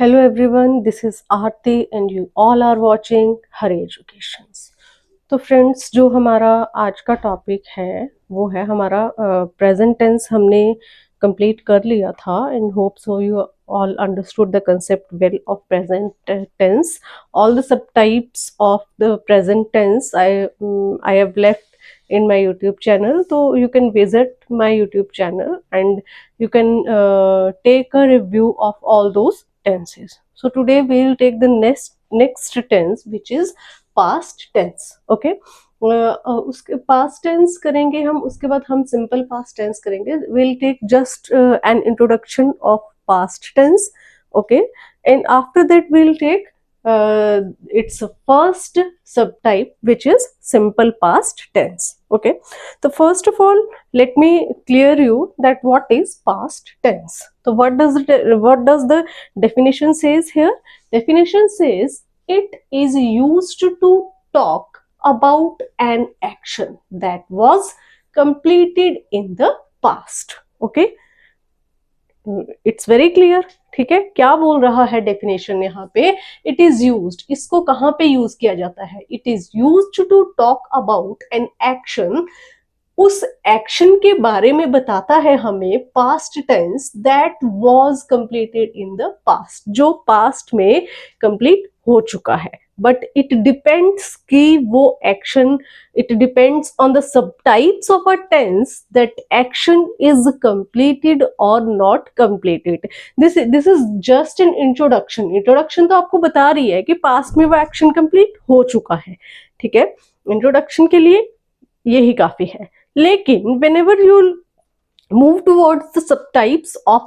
Hello everyone, this is Aarti and you all are watching Hare Educations. तो friends, जो हमारा आज का टॉपिक है वो है हमारा प्रेजेंट टेंस हमने कंप्लीट कर लिया था and hope so you all understood the concept well of present tense. All the subtypes of the present tense I have left in my YouTube channel, so you can visit my YouTube channel and you can take a review of all those tenses. So today we will take the next tense, which is past tense. Okay, उसके past tense करेंगे हम, उसके बाद हम simple past tense करेंगे. Will take just an introduction of past tense. Okay, and after that we'll take its first subtype, which is simple past tense. Okay, so first of all let me clear you that what is past tense. So what does the definition says here? Definition says it is used to talk about an action that was completed in the past. Okay, it's very clear. ठीक है, क्या बोल रहा है definition यहाँ पे? It is used, इसको कहाँ पे यूज किया जाता है? It is used to talk about an action, उस एक्शन के बारे में बताता है हमें past tense that was completed in the past, जो पास्ट में कंप्लीट हो चुका है. बट इट डिपेंड्स कि वो action, it depends on the sub types of a tense that action is completed और not completed. This is just an introduction. Introduction तो आपको बता रही है कि पास्ट में वो एक्शन कंप्लीट हो चुका है. ठीक है, इंट्रोडक्शन के लिए यही काफी है. लेकिन whenever you move towards the subtypes of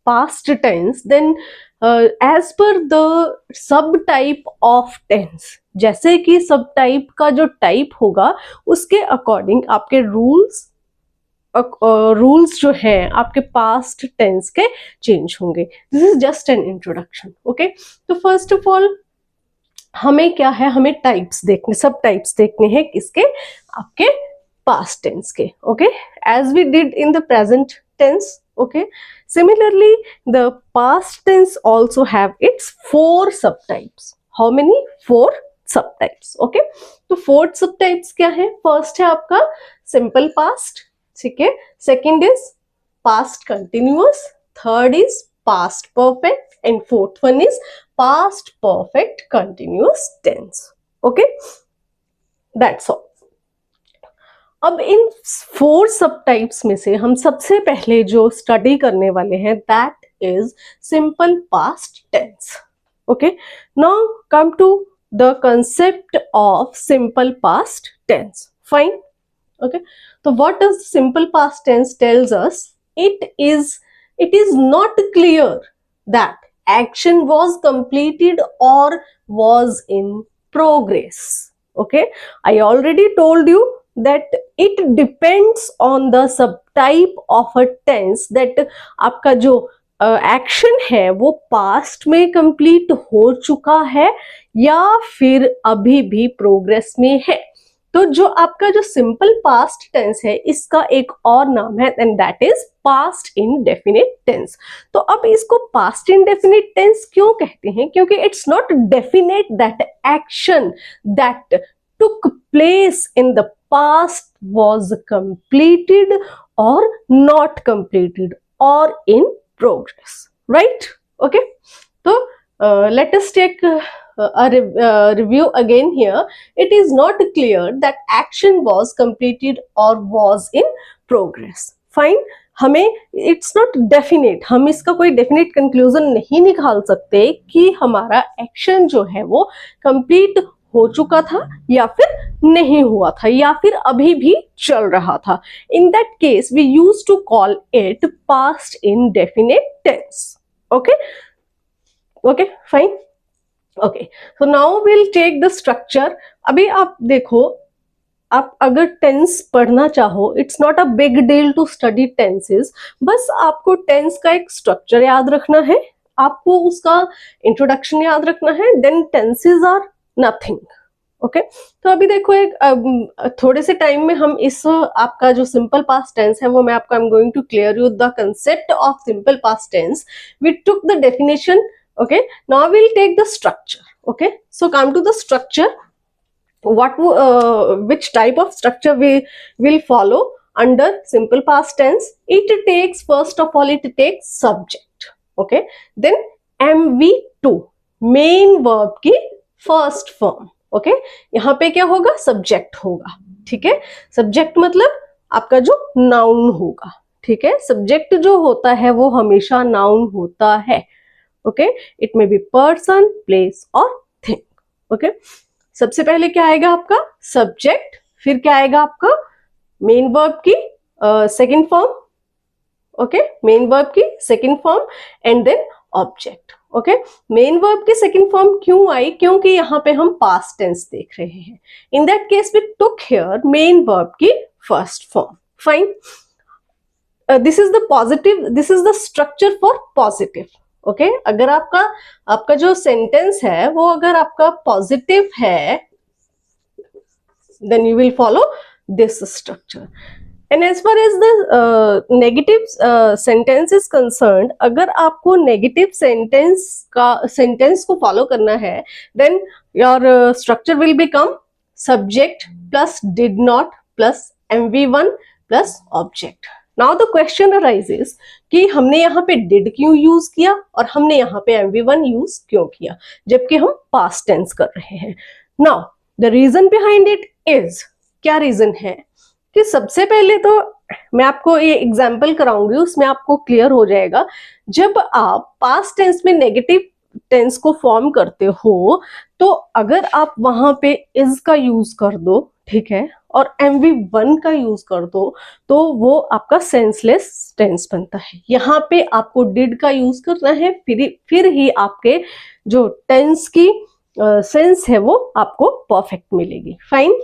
past tense, then as per the subtype of tense, जैसे कि subtype का जो टाइप होगा उसके अकॉर्डिंग आपके रूल्स जो हैं आपके पास्ट टेंस के चेंज होंगे. This is just an introduction. Okay, तो फर्स्ट ऑफ ऑल हमें क्या है, हमें टाइप्स देखने, सब टाइप्स देखने हैं किसके? आपके past tense के. Okay, as we did in the present tense. Okay, similarly the past tense also have its 4 subtypes. How many? 4 subtypes. Okay, तो 4 subtypes क्या है? First है आपका simple past. ठीक है, second is past continuous, third is past perfect and fourth one is past perfect continuous tense. Okay, that's all. अब इन 4 सब types में से हम सबसे पहले जो स्टडी करने वाले हैं that is simple past tense. Okay, now come to the concept of simple past tense. Fine. Okay, तो what does simple past tense tells us? It is not clear that action was completed और was in progress. Okay, I already told you that it depends on the subtype of a tense that आपका जो action है वो past में complete हो चुका है या फिर अभी भी प्रोग्रेस में है. तो जो आपका जो सिंपल पास्ट टेंस है इसका एक और नाम है and that is past indefinite tense. तो अब इसको पास्ट इंडेफिनिट टेंस क्यों कहते हैं? क्योंकि it's not definite that action that took place in the past was completed or not completed or in progress, right? Okay, so let us take a review again here. It is not clear that action was completed or was in progress. Fine, हमें it's not definite, हम इसका कोई definite conclusion नहीं निकाल सकते कि हमारा action जो है वो कंप्लीट हो चुका था या फिर नहीं हुआ था या फिर अभी भी चल रहा था. In that case we use to call it past indefinite tense. Okay, okay, fine. Okay, so now will take the structure. अभी आप देखो, आप अगर टेंस पढ़ना चाहो, it's not a big deal to study tenses. बस आपको टेंस का एक स्ट्रक्चर याद रखना है, आपको उसका इंट्रोडक्शन याद रखना है, then tenses are nothing. Okay, तो अभी देखो एक थोड़े से टाइम में हम इस आपका जो सिंपल पास्ट टेंस है वो मैं आपको I am going to clear you the concept of simple past tense. We took the definition Okay, now we'll take the structure. Okay, so come to the structure. Which type of structure we will follow under simple past tense? It takes, first of all, it takes subject. Okay, then MV2, main verb की first form. Okay, यहाँ पे क्या होगा? Subject होगा. ठीक है, subject मतलब आपका जो नाउन होगा. ठीक है, सब्जेक्ट जो होता है वो हमेशा नाउन होता है. Okay, it may be person, place और थिंग. ओके, सबसे पहले क्या आएगा आपका? सब्जेक्ट. फिर क्या आएगा आपका? मेन वर्ब की second form. Okay, main verb की second form and then object. Okay, main verb की सेकंड फॉर्म क्यों आई? क्योंकि यहाँ पे हम पास्ट टेंस देख रहे हैं. In that case we took here main verb की first form. Fine. This is the positive, this is the structure for positive. Okay, अगर आपका जो सेंटेंस है वो अगर आपका पॉजिटिव है, then you will follow this structure. And as far as the negative sentence is concerned, अगर आपको नेगेटिव सेंटेंस को फॉलो करना है, then your structure will become subject plus did not plus MV1 plus object. Now the question arises कि हमने यहाँ पे did क्यों यूज किया और हमने यहाँ पे MV1 यूज क्यों किया जबकि हम पास्ट टेंस कर रहे हैं. Now the reason behind it is, क्या रीजन है कि सबसे पहले तो मैं आपको ये एग्जाम्पल कराऊंगी, उसमें आपको क्लियर हो जाएगा. जब आप पास्ट टेंस में नेगेटिव टेंस को फॉर्म करते हो तो अगर आप वहां पे इज का यूज कर दो, ठीक है, और MV1 का यूज कर दो तो वो आपका सेंसलेस टेंस बनता है. यहाँ पे आपको डिड का यूज करना है, फिर ही आपके जो टेंस की सेंस है वो आपको परफेक्ट मिलेगी. Fine.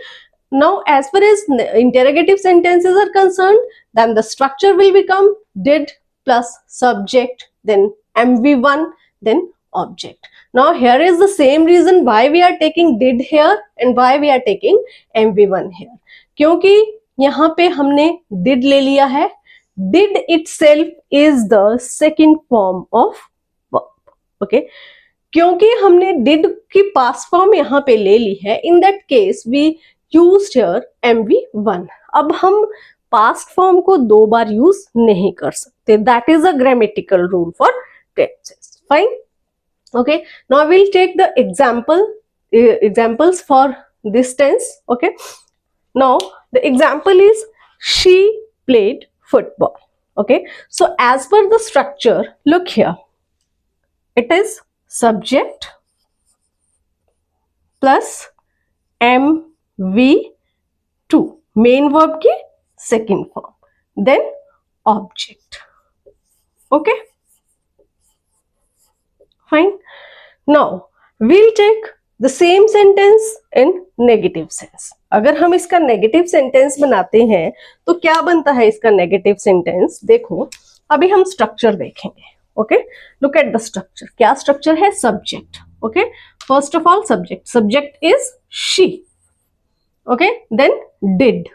Now, as far as interrogative sentences are concerned, then the structure will become did plus subject, then MV1, then object. Now, here is the same reason why we are taking did here and why we are taking MV1 here. क्योंकि यहाँ पे हमने did ले लिया है. Did itself is the second form of verb. Okay? क्योंकि हमने did की past form यहाँ पे ले ली है, in that case we used here MV1. अब हम past form को दो बार यूज नहीं कर सकते. That is a grammatical rule for tenses. Fine. Okay. Now we'll take the examples for this tense. Okay. Now the example is she played football. Okay. So as per the structure, look here. It is subject plus MV2, main verb की second form, then object. Okay, fine. Now we'll take the same sentence in negative sense. अगर हम इसका negative sentence बनाते हैं तो क्या बनता है इसका नेगेटिव सेंटेंस? देखो, अभी हम स्ट्रक्चर देखेंगे. Okay, look at the structure. क्या स्ट्रक्चर है? Subject. Okay, first of all subject. Subject is she. Okay, then did.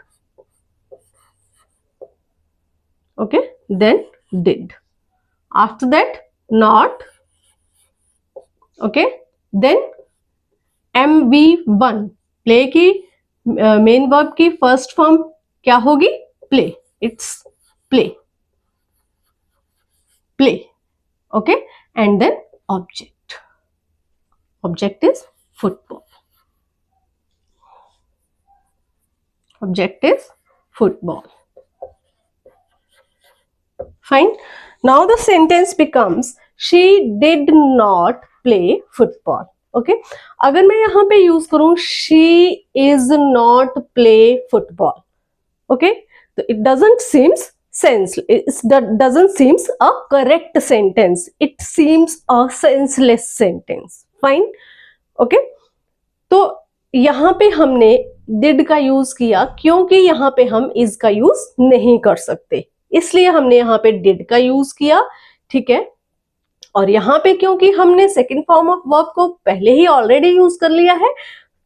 Okay, then did. After that not. Okay, then MV1, play की main verb की first form क्या होगी? Play. It's play. Play. Okay, and then object. Object is football. Object is football. Fine. Now the sentence becomes she did not play football. Okay. अगर मैं यहाँ पे use करूं she is not play football. Okay. तो it doesn't seems doesn't seems a correct sentence. It seems a senseless sentence. Fine. Okay. तो यहाँ पे हमने did का यूज किया क्योंकि यहाँ पे हम is का यूज नहीं कर सकते, इसलिए हमने यहाँ पे did का यूज किया. ठीक है, और यहाँ पे क्योंकि हमने सेकेंड फॉर्म ऑफ वर्ब को पहले ही ऑलरेडी यूज कर लिया है,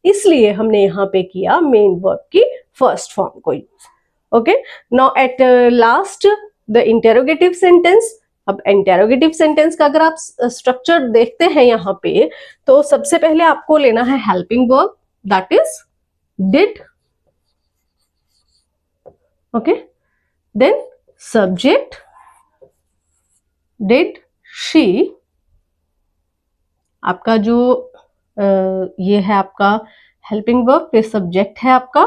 इसलिए हमने यहाँ पे किया मेन वर्ब की फर्स्ट फॉर्म को use. Okay, now at last the interrogative sentence. अब इंटेरोगेटिव सेंटेंस का अगर आप स्ट्रक्चर देखते हैं यहाँ पे, तो सबसे पहले आपको लेना है helping verb, that is did, okay, then subject did she, आपका जो ये है आपका हेल्पिंग वर्ब, फिर सब्जेक्ट है आपका,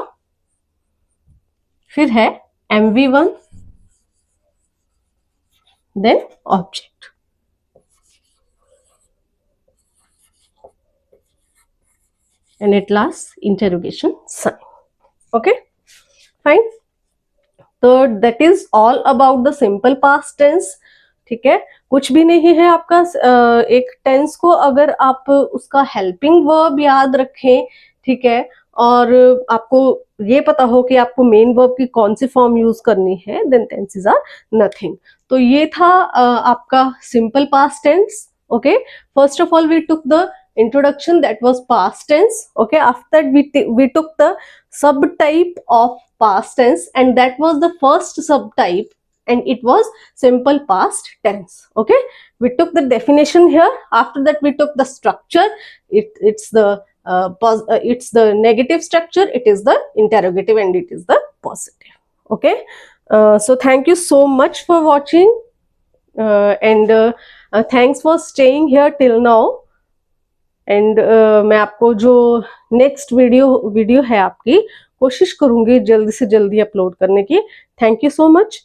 फिर है MV1, then object, and at last interrogation sign, okay fine. तो that is all about the simple past tense, ठीक है। कुछ भी नहीं है आपका, एक टेंस को अगर आप उसका हेल्पिंग वर्ब याद रखें, ठीक है, और आपको ये पता हो कि आपको मेन वर्ब की कौन सी फॉर्म यूज करनी है, देन टेंसेस आर नथिंग। तो ये था आपका simple past tense, okay. First of all we took the introduction, that was past tense, okay. After that we took the subtype of past tense, and that was the first subtype, and it was simple past tense, okay. We took the definition here. After that we took the structure. It's the negative structure, it is the interrogative, and it is the positive, okay. So thank you so much for watching, and thanks for staying here till now. And मैं आपको जो next video है आपकी, कोशिश करूंगी जल्दी से जल्दी अपलोड करने की। Thank you so much.